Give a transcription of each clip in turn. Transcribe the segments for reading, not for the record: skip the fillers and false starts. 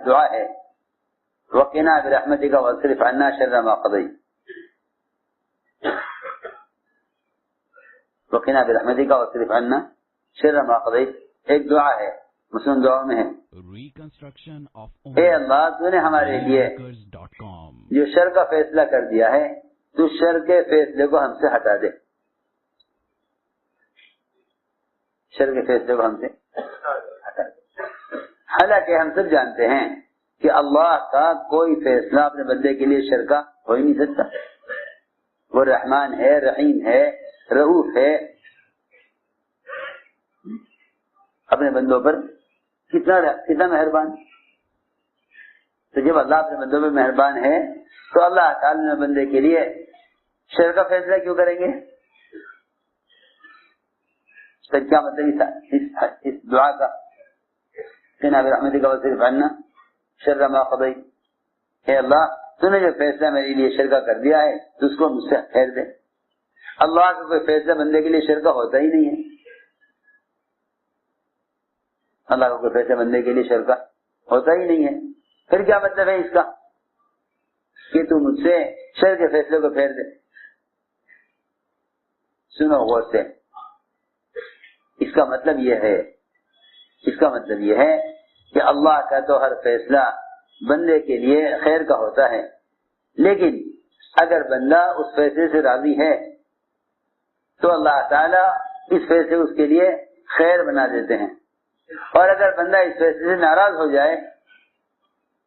دعا ہے وقنا برحمتک واصرف عنا شر ما قضیت. وقنا برحمتک واصرف عنا شر ما قضیت ایک دعا ہے، مسلم دعاؤں میں ہے. اے اللہ تو نے ہمارے لیے جو شر کا فیصلہ کر دیا ہے تو شر کے فیصلے کو ہم سے ہٹا دے. شر کے فیصلے کو ہم سے ہٹا دے. حالانکہ ہم سب جانتے ہیں کہ اللہ کا کوئی فیصلہ اپنے بندے کے لیے شر کا ہو ہی نہیں سکتا. وہ رحمان ہے، رحیم ہے، رؤوف ہے، اپنے بندوں پر کتنا مہربان. تو جب اللہ اپنے بندوں پر مہربان ہے تو اللہ تعالی نے بندے کے لیے شر کا فیصلہ کیوں کریں گے؟ تو کیا مطلب اس دعا کا قنا برحمتک واصرف عنا شر ما قضیت. اے اللہ تو نے جو فیصلہ میرے لیے شر کا کر دیا ہے تو اس کو مجھ سے پھیر دے. اللہ کا کوئی فیصلہ بندے کے لیے شر کا ہوتا ہی نہیں ہے. اللہ کا کوئی فیصلہ بندے کے لیے شر کا ہوتا ہی نہیں ہے. پھر کیا مطلب ہے اس کا کہ تو مجھ سے شر کے فیصلے کو پھیر دے. سنو غور سے، اس کا مطلب یہ ہے کہ اللہ کا تو ہر فیصلہ بندے کے لیے خیر کا ہوتا ہے، لیکن اگر بندہ اس فیصلے سے راضی ہے تو اللہ تعالیٰ اس فیصلے اس کے لیے خیر بنا دیتے ہیں، اور اگر بندہ اس فیصلے سے ناراض ہو جائے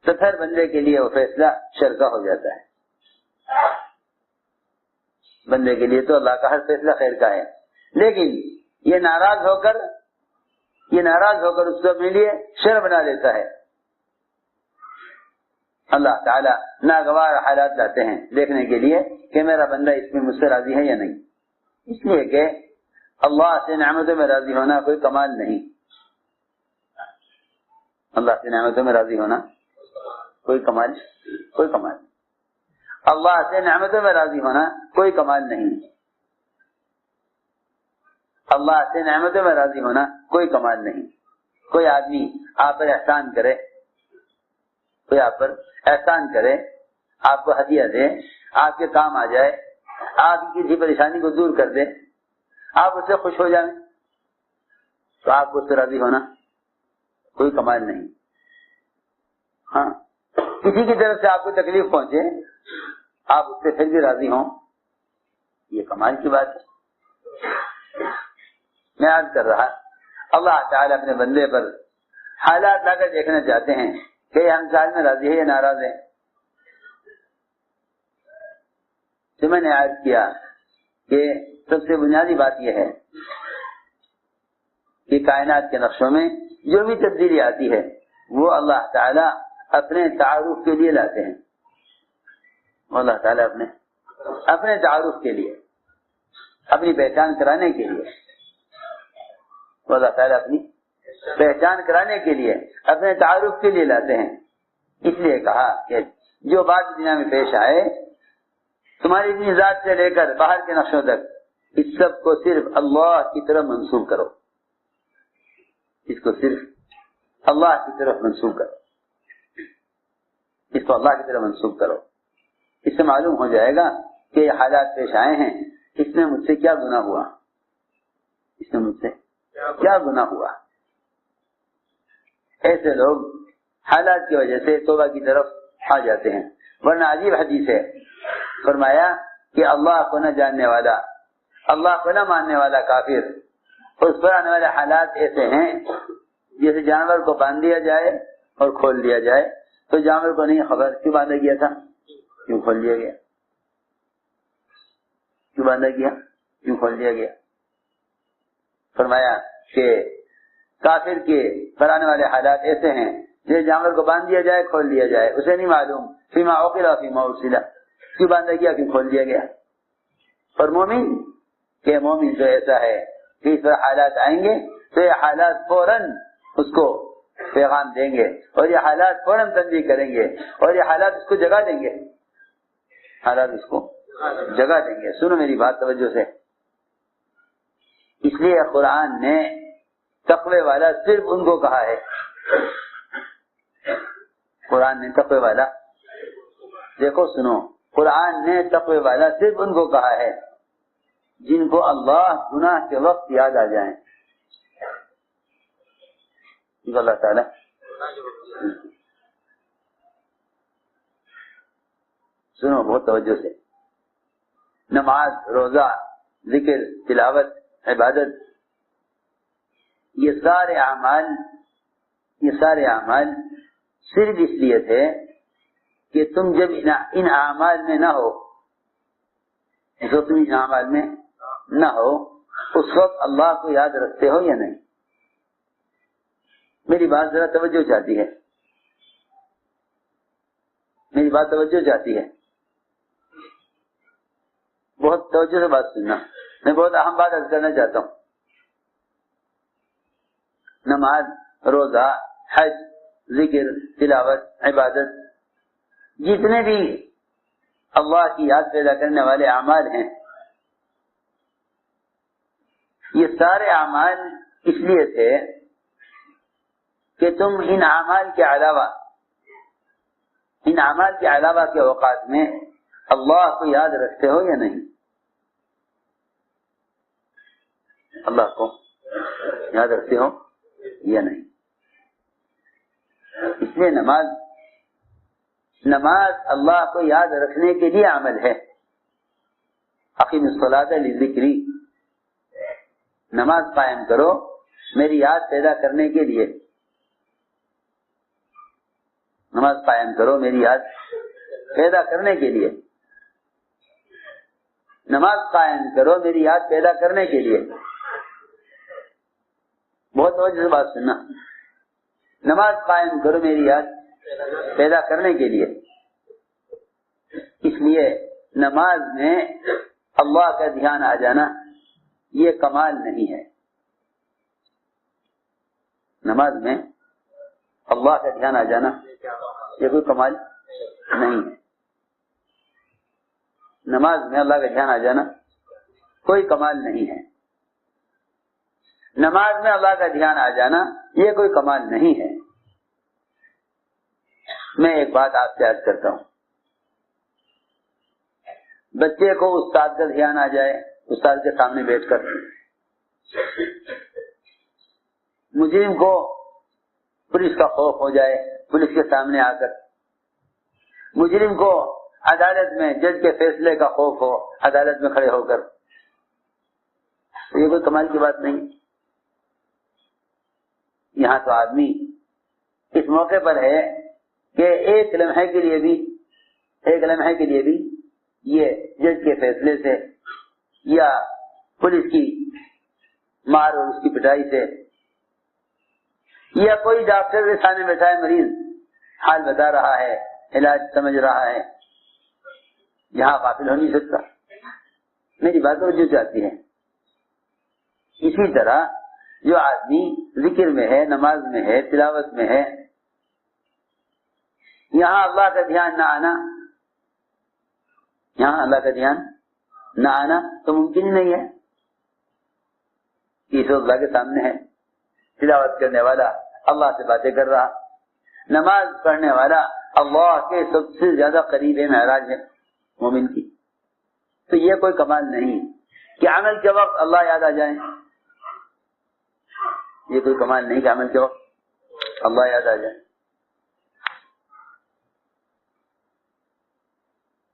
تو پھر بندے کے لیے وہ فیصلہ شر کا ہو جاتا ہے. بندے کے لیے تو اللہ کا ہر فیصلہ خیر کا ہے، لیکن یہ ناراض ہو کر اس کو اپنے لیے شر بنا دیتا ہے. اللہ تعالیٰ ناگوار حالات لاتے ہیں دیکھنے کے لیے کہ میرا بندہ اس میں مجھ سے راضی ہے یا نہیں. اس لیے کہ اللہ سے نعمتوں میں راضی ہونا کوئی کمال نہیں. اللہ سے نعمتوں میں راضی ہونا کوئی کمال. اللہ سے نعمتوں میں راضی ہونا کوئی کمال نہیں. اللہ سے نعمتوں میں راضی ہونا کوئی کمال نہیں. کوئی آدمی آپ پر احسان کرے، آپ کو ہدیہ دے، آپ کے کام آ جائے، آپ کی کسی پریشانی کو دور کر دے، آپ اس سے خوش ہو جائیں تو آپ کو اس سے راضی ہونا کوئی کمال نہیں. ہاں، کسی کی طرف سے آپ کو تکلیف پہنچے آپ اس سے پھر بھی راضی ہوں، یہ کمال کی بات ہے. میں عرض کر رہا اللہ تعالیٰ اپنے بندے پر حالات لا کر دیکھنا چاہتے ہیں کہ ہم سال میں راضی ہے یا ناراض ہے. تو میں نے عرض کیا کہ سب سے بنیادی بات یہ ہے کہ کائنات کے نقشوں میں جو بھی تبدیلی آتی ہے وہ اللہ تعالیٰ اپنے تعارف کے لیے لاتے ہیں. اللہ تعالیٰ اپنے تعارف کے لیے، اپنی پہچان کرانے کے لیے، اللہ تعالیٰ اپنی پہچان کرانے کے لیے، اپنے تعارف کے لیے لاتے ہیں. اس لیے کہا کہ جو بات دنیا میں پیش آئے تمہاری اپنی ذات سے لے کر باہر کے نقشوں تک اس سب کو صرف اللہ کی طرف منسوب کرو. اس کو صرف اللہ کی طرف منسوب کرو. اس کو اللہ کی طرف منسوب کرو. اس سے معلوم ہو جائے گا کہ یہ حالات پیش آئے ہیں، اس میں مجھ سے کیا گناہ ہوا، اس میں مجھ سے کیا گناہ ہوا. ایسے لوگ حالات کی وجہ سے توبہ کی طرف آ جاتے ہیں. ورنہ عجیب حدیث ہے، فرمایا کہ اللہ کو نہ جاننے والا، اللہ کو نہ ماننے والا کافر، اس پر آنے والے حالات ایسے ہیں جیسے جانور کو باندھ دیا جائے اور کھول دیا جائے تو جانور کو نہیں خبر کیوں باندھا گیا تھا، کیوں کھول دیا گیا، کیوں باندھا گیا، کیوں کھول دیا گیا. فرمایا کہ کافر کے پر آنے والے حالات ایسے ہیں جیسے جانور کو باندھ دیا جائے کھول دیا جائے، اسے نہیں معلوم فیما عقل و فیما ارسل، کیوں باندھا گیا کیوں کھول دیا گیا. اور مومن تو ایسا ہے کہ اس پر حالات آئیں گے تو یہ حالات فوراً اس کو پیغام دیں گے اور یہ حالات فوراً تنبیہ کریں گے اور یہ حالات اس کو جگا دیں گے. حالات اس کو جگا دیں گے. سنو میری بات توجہ سے. اس لیے قرآن نے تقوی والا صرف ان کو کہا ہے قرآن نے تقوی والا، دیکھو سنو، قرآن نے تقوی والا صرف ان کو کہا ہے جن کو اللہ گناہ کے وقت یاد آ جائیں. اللہ تعالی سنو بہت توجہ سے، نماز، روزہ، ذکر، تلاوت، عبادت، یہ سارے اعمال صرف اس لیے تھے کہ تم جب ان اعمال میں نہ ہو، جو تم ان اعمال میں نہ ہو، اس وقت اللہ کو یاد رکھتے ہو یا نہیں؟ میری بات ذرا توجہ چاہتی ہے، میری بات توجہ چاہتی ہے، بہت توجہ سے بات سننا، میں بہت اہم بات عرض کرنا چاہتا ہوں. نماز، روزہ، حج، ذکر، تلاوت، عبادت، جتنے بھی اللہ کی یاد پیدا کرنے والے اعمال ہیں، یہ سارے اعمال اس لیے تھے کہ تم ان اعمال کے علاوہ کے اوقات میں اللہ کو یاد رکھتے ہو یا نہیں؟ اللہ کو یاد رکھتے ہو یا نہیں؟ اس لیے نماز اللہ کو یاد رکھنے کے لیے عمل ہے. اقیم الصلاۃ لذکری، نماز قائم کرو میری یاد پیدا کرنے کے لیے. نماز قائم کرو میری یاد پیدا کرنے کے لیے. نماز قائم کرو میری یاد پیدا کرنے کے لیے. بہت توجہ سے بات سننا، نماز قائم کرو میری یاد پیدا کرنے کے لیے. اس لیے نماز میں اللہ کا دھیان آ جانا یہ کمال نہیں ہے. نماز میں اللہ کا دھیان آ جانا یہ کوئی کمال نہیں ہے. نماز میں اللہ کا دھیان آ جانا کوئی کمال نہیں ہے. نماز میں اللہ کا دھیان آ جانا یہ کوئی کمال نہیں ہے. میں ایک بات آپ سے عرض کرتا ہوں، بچے کو استاد کا دھیان آ جائے، استاد کے سامنے بیٹھ کر، مجرم کو پولیس کا خوف ہو جائے پولیس کے سامنے آ کر، مجرم کو عدالت میں جج کے فیصلے کا خوف ہو عدالت میں کھڑے ہو کر، یہ کوئی کمال کی بات نہیں. یہاں تو آدمی اس موقع پر ہے کہ ایک لمحے کے لیے بھی یہ جج کے فیصلے سے یا پولیس کی مار اور اس کی پٹائی سے یا کوئی ڈاکٹر کے سامنے بیٹھا ہے، مریض حال بتا رہا ہے، علاج سمجھ رہا ہے، یہاں غافل ہو نہیں سکتا. میری بات توجہ چاہتی ہے. اسی طرح جو آدمی ذکر میں ہے، نماز میں ہے، تلاوت میں ہے، یہاں اللہ کا دھیان نہ آنا تو ممکن ہی نہیں ہے. اس وقت اللہ کے سامنے ہے، تلاوت کرنے والا اللہ سے باتیں کر رہا، نماز پڑھنے والا اللہ کے سب سے زیادہ قریب ہے، معراج ہے مومن کی. تو یہ کوئی کمال نہیں کہ عمل کے وقت اللہ یاد آ جائے. یہ کوئی کمال نہیں کہ عمل کے وقت اللہ یاد آ جائے.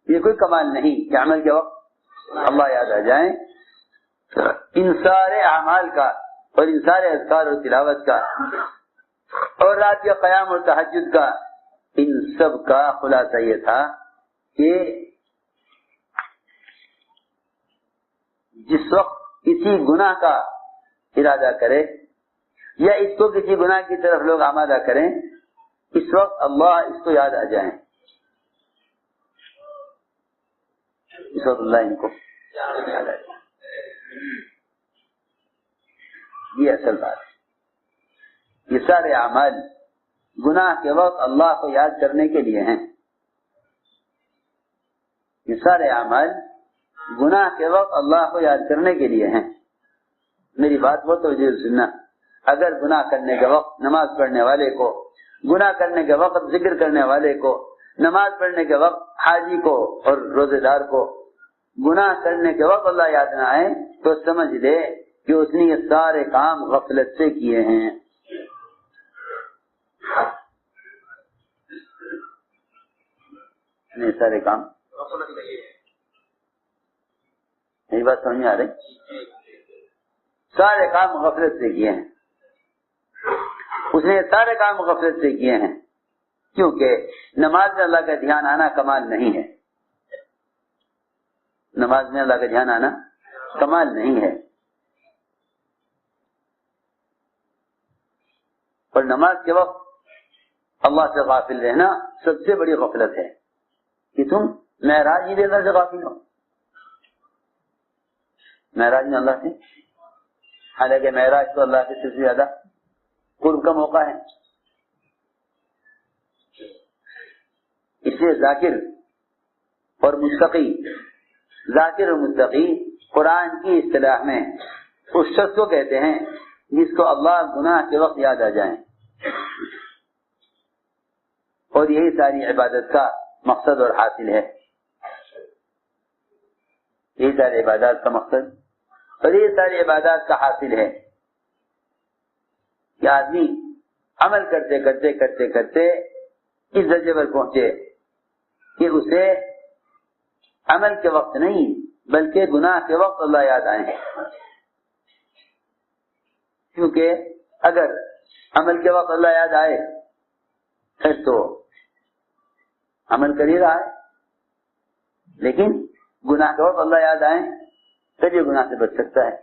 یہ کوئی کمال نہیں کہ عمل کے وقت اللہ یاد آ جائے. ان سارے اعمال کا اور ان سارے اذکار اور تلاوت کا اور رات کے قیام اور تہجد کا، ان سب کا خلاصہ یہ تھا کہ جس وقت کسی گناہ کا ارادہ کرے یا اس کو کسی گناہ کی طرف لوگ آمادہ کریں، اس وقت اللہ اس کو یاد آ جائیں. اس وقت اللہ ان کو یاد آ جائے. یہ اصل بات ہے. یہ سارے اعمال گناہ کے وقت اللہ کو یاد کرنے کے لیے ہیں. یہ سارے اعمال گناہ کے وقت اللہ کو یاد کرنے کے لیے ہیں. میری بات بہت توجہ سے سننا. اگر گناہ کرنے کے وقت نماز پڑھنے والے کو گناہ کرنے کے وقت ذکر کرنے والے کو، نماز پڑھنے کے وقت حاجی کو اور روزے دار کو گناہ کرنے کے وقت اللہ یاد نہ آئے تو سمجھ لے کہ اس نے یہ سارے کام غفلت سے کیے ہیں۔ یہ سارے کام یہ بات سمجھ آ رہی؟ سارے کام غفلت سے کیے ہیں، اس نے سارے کام غفلت سے کیے ہیں، کیونکہ نماز میں اللہ کا دھیان آنا کمال نہیں ہے، نماز میں اللہ کا دھیان آنا کمال نہیں ہے، اور نماز کے وقت اللہ سے غافل رہنا سب سے بڑی غفلت ہے کہ تم معراج ہی اللہ سے غافل ہو، معراج میں اللہ سے، حالانکہ معراج تو اللہ سے سب سے زیادہ قرب کا موقع ہے۔ اس لیے ذاکر اور متقی، ذاکر اور متقی قرآن کی اصطلاح میں اس شخص کو کہتے ہیں جس کو اللہ گناہ کے وقت یاد آ جائیں، اور یہی ساری عبادت کا مقصد اور حاصل ہے، یہی ساری عبادات کا مقصد اور یہ ساری عبادات کا حاصل ہے کہ آدمی عمل کرتے کرتے کرتے کرتے اس درجے پر پہنچے کہ اسے عمل کے وقت نہیں بلکہ گناہ کے وقت اللہ یاد آئے، کیونکہ اگر عمل کے وقت اللہ یاد آئے پھر تو عمل کر ہی رہا ہے، لیکن گناہ کے وقت اللہ یاد آئے پھر یہ گناہ سے بچ سکتا ہے،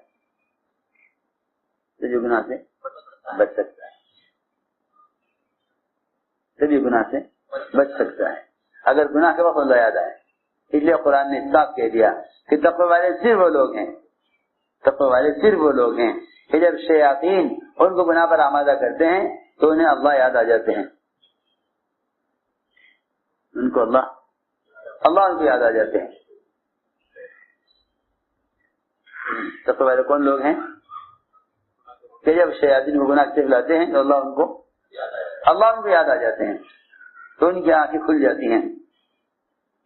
پھر یہ گناہ سے بچ سکتا ہے، پھر یہ گناہ سے بچ سکتا ہے اگر گناہ کے وقت اللہ یاد آئے۔ اس لیے قرآن نے صاف کہہ دیا کہ تقوی والے صرف وہ لوگ ہیں، تقوی والے صرف وہ لوگ ہیں کہ جب شیاطین ان کو گناہ پر آمادہ کرتے ہیں تو انہیں اللہ یاد آ جاتے ہیں، ان کو اللہ ان کو یاد آ جاتے ہیں۔ تقوی والے کون لوگ ہیں کہ جب شیاطین کو گناہ سے لاتے ہیں تو اللہ ان کو یاد آ جاتے ہیں، تو ان کی آنکھیں کھل جاتی ہیں۔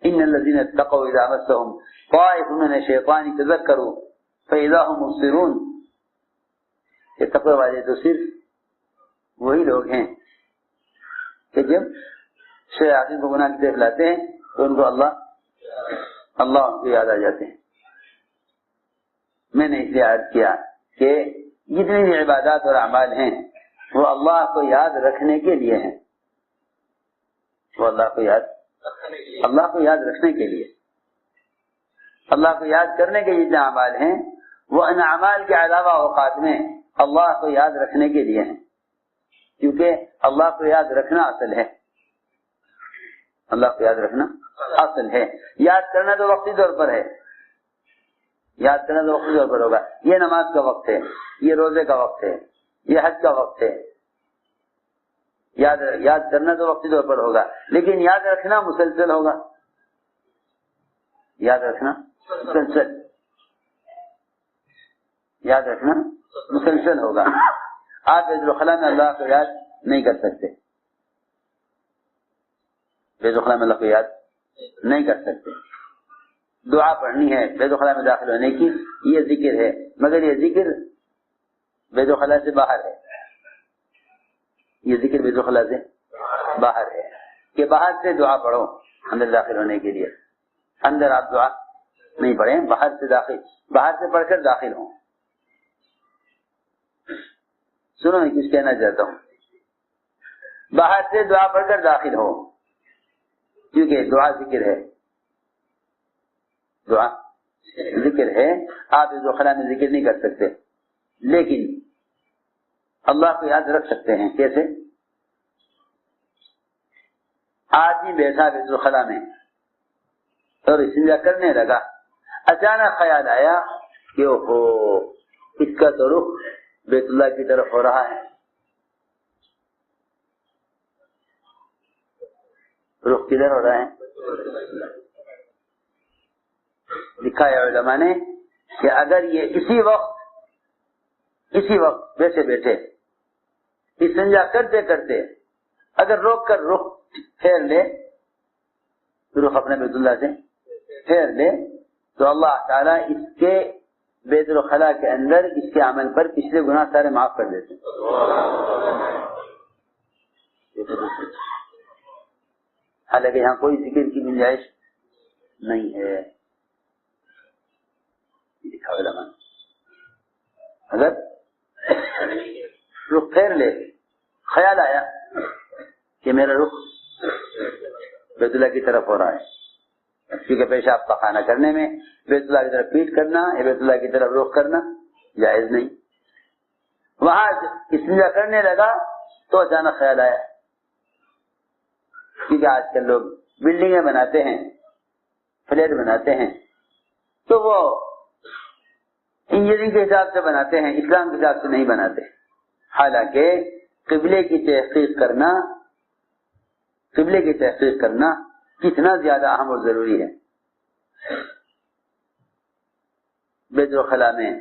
ان الذين اتقوا اذا مسهم طائف من الشيطان تذكروا فاذا هم مبصرون، یہ تقوی والے تو صرف وہی لوگ ہیں کہ جب شیاطین کو گناہ سے لاتے ہیں تو ان کو اللہ ان کو یاد آ جاتے ہیں۔ میں نے اس لیے عرض کیا کہ جتنی بھی عبادات اور اعمال ہیں وہ اللہ کو یاد رکھنے کے لیے ہیں، وہ اللہ کو یاد رکھنے کے لیے، اللہ کو یاد کرنے کے جتنے اعمال ہیں وہ ان اعمال کے علاوہ اوقات میں اللہ کو یاد رکھنے کے لیے ہیں، کیونکہ اللہ کو یاد رکھنا اصل ہے، اللہ کو یاد رکھنا اصل ہے۔ یاد کرنا تو وقتی طور پر ہے، یاد کرنا تو وقتی طور پر ہوگا، یہ نماز کا وقت ہے، یہ روزے کا وقت ہے، یہ حج کا وقت ہے، یاد کرنا تو وقتی طور پر ہوگا، لیکن یاد رکھنا مسلسل ہوگا، یاد رکھنا مسلسل ہوگا۔ آپ بیت الخلاء میں اللہ کو یاد نہیں کر سکتے، بیت الخلاء میں اللہ کو یاد نہیں کر سکتے، دعا پڑھنی ہے بیت الخلاء میں داخل ہونے کی، یہ ذکر ہے، مگر یہ ذکر بیت الخلاء سے باہر ہے، یہ ذکر بیت الخلاء سے باہر ہے کہ باہر سے دعا پڑھو اندر داخل ہونے کے لیے، اندر آپ دعا نہیں پڑھیں، باہر سے پڑھ کر داخل ہوں۔ سنو میں کچھ کہنا چاہتا ہوں، باہر سے دعا پڑھ کر داخل ہو، کیونکہ دعا ذکر ہے، دعا ذکر ہے، آپ اس خلا میں ذکر نہیں کر سکتے، لیکن اللہ کو یاد رکھ سکتے ہیں۔ کیسے؟ آدمی بیٹھا بیت الخلاء میں اور استنجا کرنے لگا، اچانک خیال آیا کہ اوہو اس کا تو رخ بیت اللہ کی طرف ہو رہا ہے، رخ کدھر ہو رہا ہے؟ لکھا ہے علماء نے کہ اگر یہ اسی وقت بیٹھے بیٹھے استنجا کرتے کرتے اگر روک کر رخ پھیر لے، رخ اپنے بیت اللہ سے پھیر لے، تو اللہ تعالیٰ اس کے بیت الخلاء کے اندر اس کے عمل پر پچھلے گناہ سارے معاف کر دیتے ہیں۔ حالانکہ یہاں کوئی ذکر کی گنجائش نہیں ہے، لکھا علماء نے۔ اگر رخ پھیر لے، خیال آیا کہ میرا رخ بیت اللہ کی طرف ہو رہا ہے، کیونکہ پیشاب پخانہ کرنے میں بیت اللہ کی طرف پیٹ کرنا یا بیت اللہ کی طرف رخ کرنا جائز نہیں۔ وہاں استنجا کرنے لگا تو اچانک خیال آیا، کیونکہ آج کل لوگ بلڈنگیں بناتے ہیں، فلیٹ بناتے ہیں، تو وہ انجینئرنگ کے حساب سے بناتے ہیں، اسلام کے حساب سے نہیں بناتے۔ حالانکہ قبلے کی تحقیق کرنا کتنا زیادہ اہم اور ضروری ہے۔ بیت الخلاء میں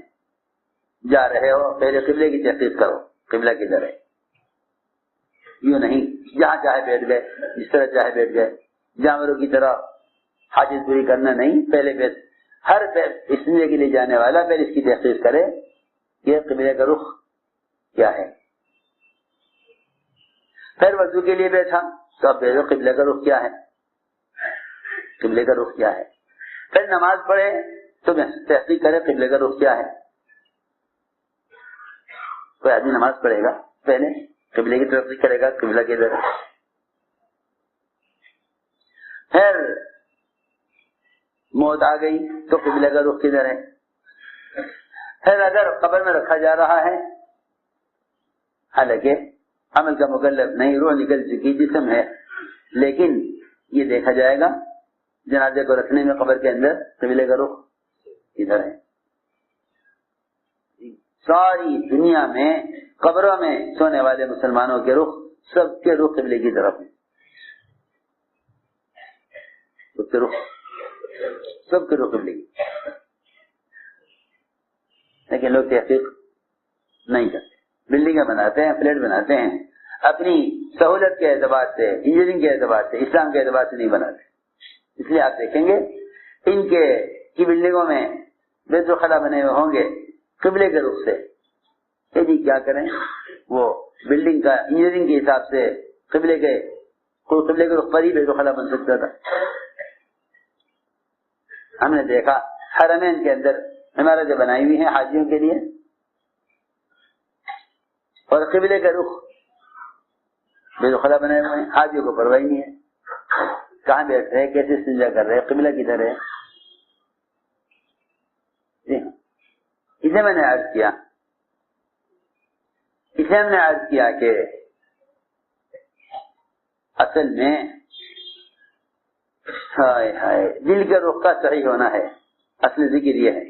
جا رہے ہو، پہلے قبلے کی تحقیق کرو، قبلہ کدھر ہے، یوں نہیں جہاں چاہے بیٹھ گئے، جس طرح چاہے بیٹھ گئے، جانوروں کی طرح حاجت پوری کرنا نہیں۔ پہلے ہر استنجا کے لیے جانے والا پہلے اس کی تحقیق کرے کہ قبلے کا رخ کیا ہے۔ پھر وضو کے لیے بیٹھا تو اب دیکھو قبلے کا رخ کیا ہے، قبلے کا رخ کیا ہے۔ پھر نماز پڑھے تو تحقیق کرے قبلے کا رخ کیا ہے۔ کوئی آدمی نماز پڑھے گا پہلے قبلے کی طرف سے کرے گا، قبلہ کی طرف۔ پھر موت آ گئی تو قبلے کا رخ کدھر ہے۔ پھر اگر قبر میں رکھا جا رہا ہے، حالانکہ عمل کا مکلف نہیں، روح نکل چکی، جسم ہے، لیکن یہ دیکھا جائے گا جنازے کو رکھنے میں قبر کے اندر قبلے کا رخ کدھر ہے۔ ساری دنیا میں قبروں میں سونے والے مسلمانوں کے رخ، سب کے رخ قبلے کی طرف ہیں، سب کے رخ قبلے کی۔ لیکن لوگ تحقیق نہیں کرتے، بلڈنگیں بناتے ہیں، فلیٹ بناتے ہیں، اپنی سہولت کے اعتبار سے، انجینئرنگ کے اعتبار سے، اسلام کے اعتبار سے نہیں بناتے۔ اس لیے آپ دیکھیں گے ان کی بلڈنگوں میں بیت الخلاء بنے ہوئے ہوں گے قبلے کے رخ سے۔ جی کیا کریں، وہ بلڈنگ کا انجینئرنگ کے حساب سے قبلے کے رخ پر ہی بیت الخلاء بن سکتا تھا۔ ہم نے دیکھا حرمین کے اندر عمارتیں بنائی ہوئی ہیں حاجیوں کے لیے، اور قبلے کا رخ بیت الخلاء بنائے ہوئے ہیں، حاجیوں کو پرواہ نہیں ہے کہاں بیٹھ رہے، کیسے استنجا کر رہے، قبلہ کدھر ہے۔ اسے میں نے عرض کیا کہ اصل میں دل کے رخ کا صحیح ہونا ہے، اصل ذکر یہ ہے۔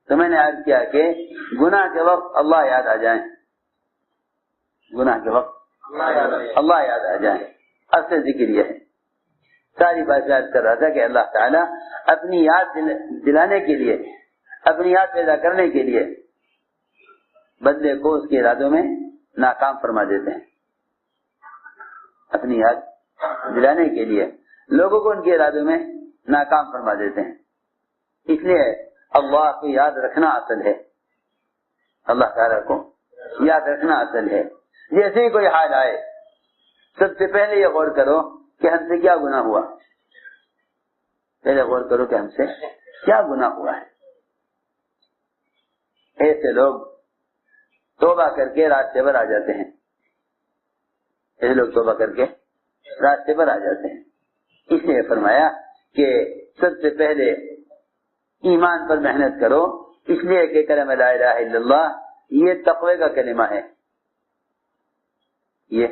تو میں نے عرض کیا کہ گناہ کے وقت اللہ یاد آ جائیں، گناہ کے وقت اللہ یاد آ جائیں، اصل ذکر یہ ہے۔ ساری بات یاد کر رہا تھا کہ اللہ تعالیٰ اپنی یاد دلانے کے لیے، اپنی یاد پیدا کرنے کے لیے بندے کو اس کے ارادوں میں ناکام فرما دیتے ہیں۔ اپنی یاد دلانے کے لیے لوگوں کو ان کے ارادوں میں ناکام فرما دیتے ہیں۔ اس لیے اللہ کو یاد رکھنا اصل ہے، اللہ تعالیٰ کو یاد رکھنا اصل ہے۔ جیسے ہی کوئی حال آئے سب سے پہلے یہ غور کرو کہ ہم سے کیا گناہ ہوا، پہلے غور کرو کہ ہم سے کیا گناہ ہوا ہے۔ ایسے لوگ توبہ کر کے راستے پر آ جاتے ہیں، ایسے لوگ توبہ کر کے راستے پر آ جاتے ہیں۔ اس لیے فرمایا کہ سب سے پہلے ایمان پر محنت کرو، اس لیے کہ کلمہ لا الہ الا اللہ یہ تقوی کا کلمہ ہے، یہ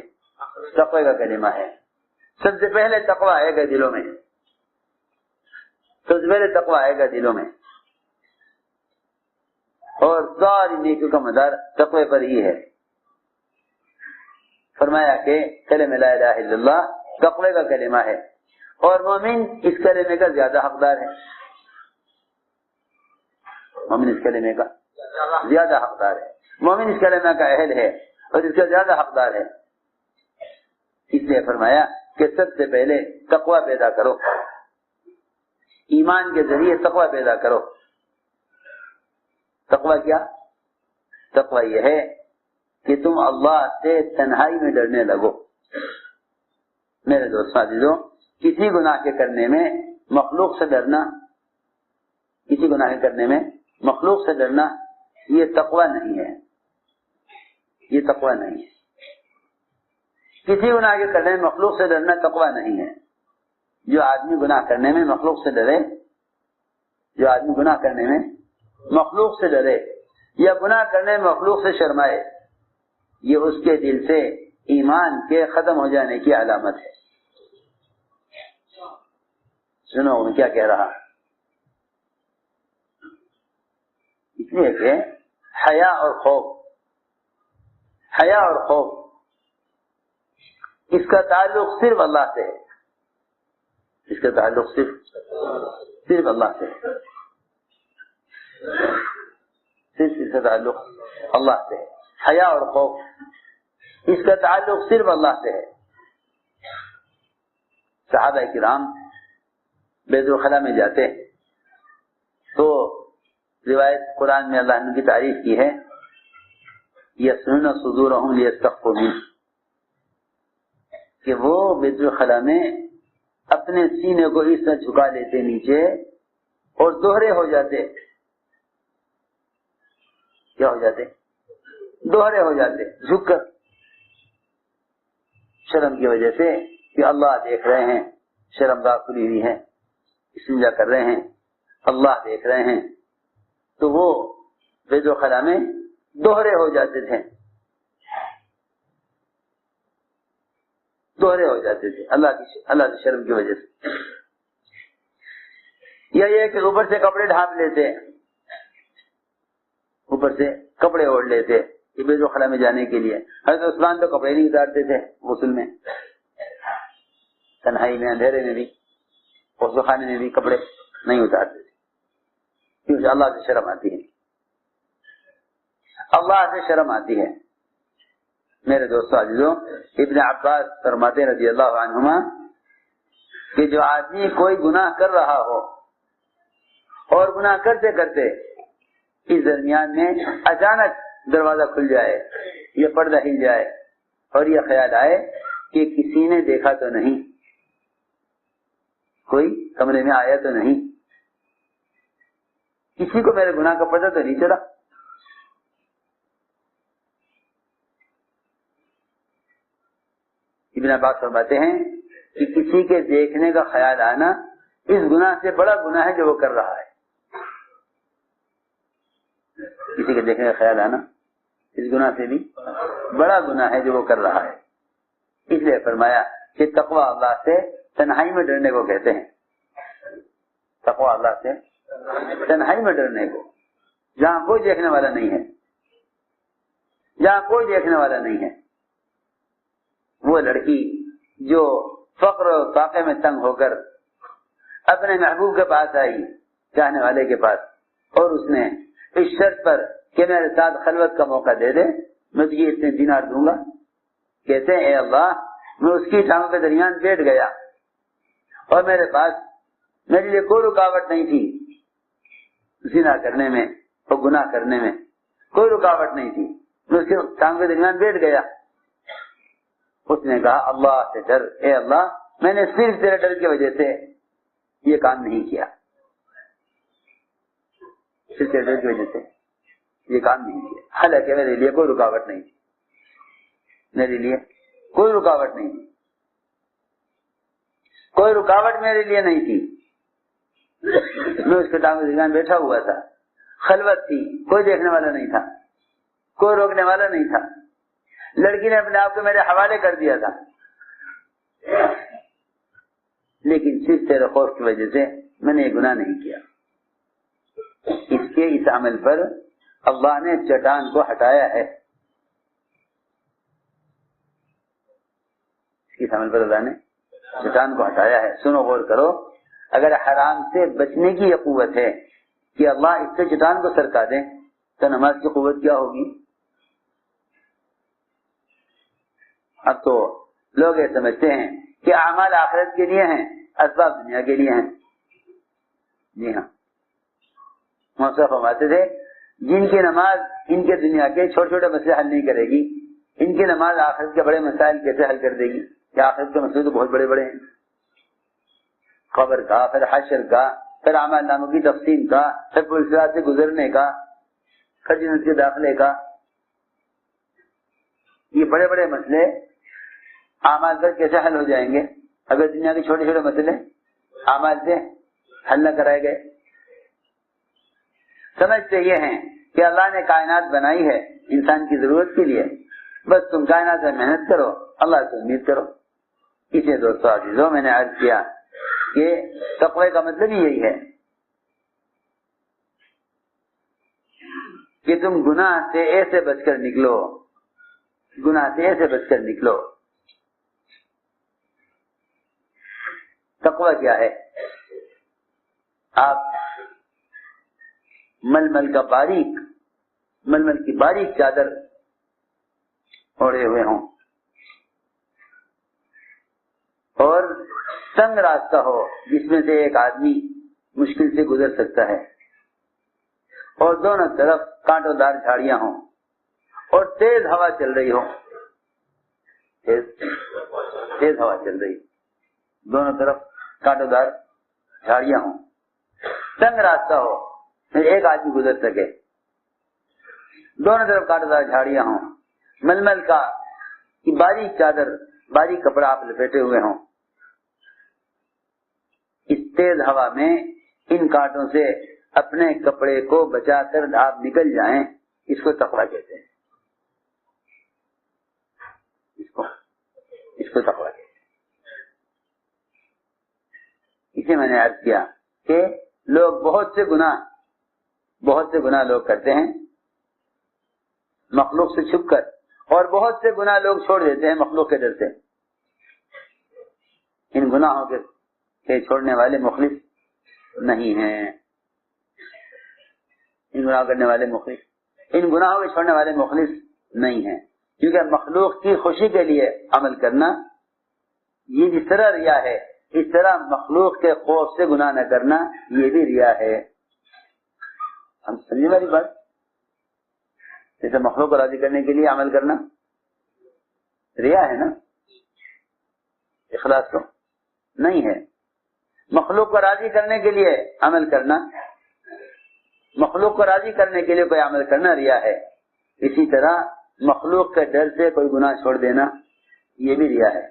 تقوی کا کلمہ ہے۔ سب سے پہلے تقوی آئے گا دلوں میں، سب سے پہلے تقوی آئے گا دلوں میں، اور ساری نیکیوں کا مدار تقوی پر ہی ہے۔ فرمایا کہ کلمہ لا الہ الا اللہ تقوی کا کلمہ ہے، اور مومن اس کلمے کا زیادہ حقدار ہے، مومن اس کلمے کا زیادہ حقدار ہے، مومن اس کلمہ کا اہل ہے اور اس کا زیادہ حقدار ہے۔ اس لیے فرمایا کہ سب سے پہلے تقوی پیدا کرو، ایمان کے ذریعے تقوی پیدا کرو۔ تقوی کیا؟ تقوی یہ ہے کہ تم اللہ سے تنہائی میں ڈرنے لگو۔ میرے دوست عزیزوں، کسی گناہ کے کرنے میں مخلوق سے ڈرنا، کسی گناہ کے کرنے میں مخلوق سے ڈرنا یہ تقوی نہیں ہے، یہ تقوی نہیں ہے۔ کسی گناہ کے کرنے میں مخلوق سے ڈرنا تقوی نہیں ہے۔ جو آدمی گناہ کرنے میں مخلوق سے ڈرے، جو آدمی گناہ کرنے میں مخلوق سے ڈرے یا گناہ کرنے میں مخلوق سے شرمائے، یہ اس کے دل سے ایمان کے ختم ہو جانے کی علامت ہے۔ سنو میں کیا کہہ رہا، اس لیے کہ حیا اور خوف، حیا اور خوف اس کا تعلق صرف اللہ سے ہے، اس کا تعلق صرف اللہ سے ہے، صرف اس کا تعلق اللہ سے ہے۔ حیا اور خوف اس کا تعلق صرف اللہ سے ہے۔ صحابہ کرام بیت الخلاء میں جاتے تو روایت قرآن میں اللہ نے کی تعریف کی ہے، یسنون صدورہم لیستخفوا منہ، کہ وہ بیت الخلاء میں اپنے سینے کو اس طرح جھکا لیتے نیچے اور دوہرے ہو جاتے۔ کیا ہو جاتے؟ دوہرے ہو جاتے، جھک کر، شرم کی وجہ سے کہ اللہ دیکھ رہے ہیں، شرمگاہ کھلی ہوئی ہے، استنجا کر رہے ہیں، اللہ دیکھ رہے ہیں، تو وہ بیت الخلاء میں دوہرے ہو جاتے تھے، دوہرے ہو جاتے تھے اللہ کی شرم کی وجہ سے۔ یا یہ کہ اوپر سے کپڑے ڈھانپ لیتے، اوپر سے کپڑے اوڑھ لیتے کہ بیت الخلاء میں جانے کے لیے۔ حضرت عثمان تو کپڑے نہیں اتارتے تھے غسل میں، تنہائی میں، اندھیرے میں بھی، غسل خانے میں بھی کپڑے نہیں اتارتے تھے، کیونکہ اللہ سے شرم آتی ہے، اللہ سے شرم آتی ہے۔ میرے دوستو عزیزوں، ابن عباس فرماتے رضی اللہ عنہما کہ جو آدمی کوئی گناہ کر رہا ہو اور گناہ کرتے کرتے اس درمیان میں اچانک دروازہ کھل جائے یا پردہ ہل جائے اور یہ خیال آئے کہ کسی نے دیکھا تو نہیں، کوئی کمرے میں آیا تو نہیں، کسی کو میرے گناہ کا پتہ تو نہیں چلا، ابن عباس فرماتے ہیں کہ کسی کے دیکھنے کا خیال آنا اس گناہ سے بڑا گناہ ہے جو وہ کر رہا ہے۔ کسی کے دیکھنے کا خیال آنا اس گناہ سے بھی بڑا گناہ ہے جو وہ کر رہا ہے۔ اس لیے فرمایا کہ تقوی اللہ سے تنہائی میں ڈرنے کو کہتے ہیں، تقوی اللہ سے تنہائی میں ڈرنے کو، جہاں کوئی دیکھنے والا نہیں ہے، جہاں کوئی دیکھنے والا نہیں ہے۔ وہ لڑکی جو فقر و فاقے میں تنگ ہو کر اپنے محبوب کے پاس آئی، چاہنے والے کے پاس، اور اس نے اس شرط پر کہ میرے ساتھ خلوت کا موقع دے دے، میں تجھے اتنے دینار دوں گا، کہتے ہیں اے اللہ، میں اس کی ٹانگوں کے درمیان بیٹھ گیا اور میرے پاس میرے لیے کوئی رکاوٹ نہیں تھی، زنا کرنے میں اور گناہ کرنے میں کوئی رکاوٹ نہیں تھی، میں اس کے ٹانگوں کے درمیان بیٹھ گیا۔ اس نے کہا اللہ سے ڈر، اے اللہ میں نے صرف تیرے ڈر کی وجہ سے یہ کام نہیں کیا، صرف تیرے ڈر کی وجہ سے یہ کام نہیں کیا، حالانکہ میرے لیے کوئی رکاوٹ نہیں تھی، میرے لیے کوئی رکاوٹ نہیں تھی، کوئی رکاوٹ میرے لیے نہیں تھی، میں اس کے ٹانگوں کے درمیان بیٹھا ہوا تھا، خلوت تھی، کوئی دیکھنے والا نہیں تھا، کوئی روکنے والا نہیں تھا، لڑکی نے اپنے آپ کو میرے حوالے کر دیا تھا، لیکن صرف تیرے خوف کی وجہ سے میں نے یہ گناہ نہیں کیا۔ اس عمل پر اللہ نے چٹان کو ہٹایا ہے، اس عمل پر اللہ نے چٹان کو ہٹایا ہے۔ سنو غور کرو، اگر حرام سے بچنے کی یہ قوت ہے کہ اللہ اس سے چٹان کو سرکا دے تو نماز کی قوت کیا ہوگی؟ اب تو لوگ یہ سمجھتے ہیں کہ اعمال آخرت کے لیے ہیں، اسباب دنیا کے لیے ہیں۔ جی ہاں، موسیٰ فرماتے تھے جن کی نماز ان کے دنیا کے چھوٹے چھوٹے مسئلے حل نہیں کرے گی، ان کی نماز آخرت کے بڑے مسائل کیسے حل کر دے گی؟ کہ آخرت کے مسئلے تو بہت بڑے بڑے ہیں، قبر کا، پھر حشر کا، پھر اعمال ناموں کی تقسیم کا، پھر پلسرات سے گزرنے کا، پھر جنت کے داخلے کا، یہ بڑے بڑے مسئلے اعمال پر کیسے حل ہو جائیں گے اگر دنیا کے چھوٹے چھوٹے مسئلے اعمال سے حل نہ کرائے گئے؟ سمجھتے یہ ہیں کہ اللہ نے کائنات بنائی ہے انسان کی ضرورت کے لیے، بس تم کائنات میں محنت کرو، اللہ سے امید کرو۔ اسے دوستو عزیزوں میں نے عرض کیا کہ تقوی کا مطلب ہی یہی ہے کہ تم گناہ سے ایسے بچ کر نکلو، گناہ سے ایسے بچ کر نکلو۔ تقوی کیا ہے؟ آپ ململ کی باریک چادر اوڑے ہوئے ہوں اور تنگ راستہ ہو جس میں سے ایک آدمی مشکل سے گزر سکتا ہے، اور دونوں طرف کانٹوں دار جھاڑیاں ہوں اور تیز ہوا چل رہی ہو، تیز ہوا چل رہی، دونوں طرف کانٹوں دار جھاڑیاں ہوں، تنگ راستہ ہو ایک آدمی گزر سکے، دونوں طرف کانٹوں دار جھاڑیاں ہوں، ململ کی باریک چادر، باریک کپڑا آپ لپیٹے ہوئے ہوں، اس تیز ہوا میں ان کانٹوں سے اپنے کپڑے کو بچا کر آپ نکل جائیں، اس کو تقویٰ کہتے ہیں، اس کو تقویٰ کہتے ہیں۔ اسے میں نے عرض کیا کہ لوگ بہت سے گناہ لوگ کرتے ہیں مخلوق سے چھپ کر، اور بہت سے گناہ لوگ چھوڑ دیتے ہیں مخلوق کے ڈر سے۔ ان گناہوں کے چھوڑنے والے مخلص نہیں ہیں، ان گناہوں کرنے والے مخلص، ان گناہوں کے چھوڑنے والے مخلص نہیں ہیں، کیونکہ مخلوق کی خوشی کے لیے عمل کرنا یہ جس طرح ریا ہے، اس طرح مخلوق کے خوف سے گناہ نہ کرنا یہ بھی ریا ہے۔ ہم سمجھے والی بات؟ جیسے مخلوق کو راضی کرنے کے لیے عمل کرنا ریا ہے نا، اخلاص تو نہیں ہے۔ مخلوق کو راضی کرنے کے لیے عمل کرنا، مخلوق کو راضی کرنے کے لیے کوئی عمل کرنا ریا ہے، اسی طرح مخلوق کے ڈر سے کوئی گناہ چھوڑ دینا یہ بھی ریا ہے،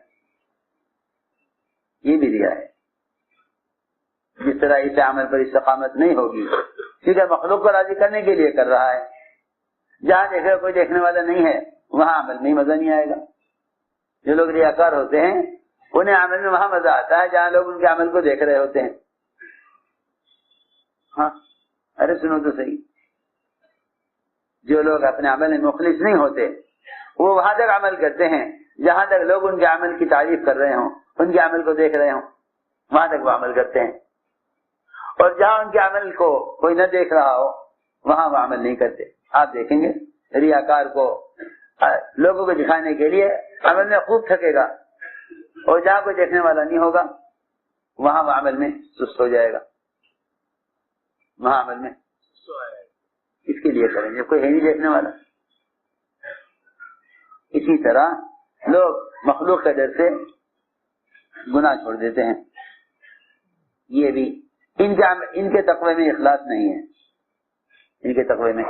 یہ بھی ریا ہے۔ جس طرح اس عمل پر استقامت نہیں ہوگی کیونکہ مخلوق کو راضی کرنے کے لیے کر رہا ہے، جہاں دیکھے کوئی دیکھنے والا نہیں ہے وہاں عمل میں مزہ نہیں آئے گا۔ جو لوگ ریاکار ہوتے ہیں انہیں عمل میں وہاں مزہ آتا ہے جہاں لوگ ان کے عمل کو دیکھ رہے ہوتے ہیں۔ ہاں ارے سنو تو صحیح، جو لوگ اپنے عمل میں مخلص نہیں ہوتے وہ وہاں تک عمل کرتے ہیں جہاں تک لوگ ان کے عمل کی تعریف کر رہے ہوں، ان کے عمل کو دیکھ رہے ہوں، وہاں تک وہ عمل کرتے ہیں، اور جہاں ان کے عمل کو کوئی نہ دیکھ رہا ہو وہاں وہ عمل نہیں کرتے۔ آپ دیکھیں گے ریاکار کو لوگوں کو دکھانے کے لیے عمل میں خوب تھکے گا، اور جہاں کوئی دیکھنے والا نہیں ہوگا وہاں وہ عمل میں سست ہو جائے گا، وہاں عمل میں اس کے لیے کریں جب کوئی ہے نہیں دیکھنے والا۔ اسی طرح لوگ مخلوق کے ڈر سے گناہ چھوڑ دیتے ہیں، یہ بھی ان کے تقوی میں اخلاص نہیں ہے، ان کے تقوی میں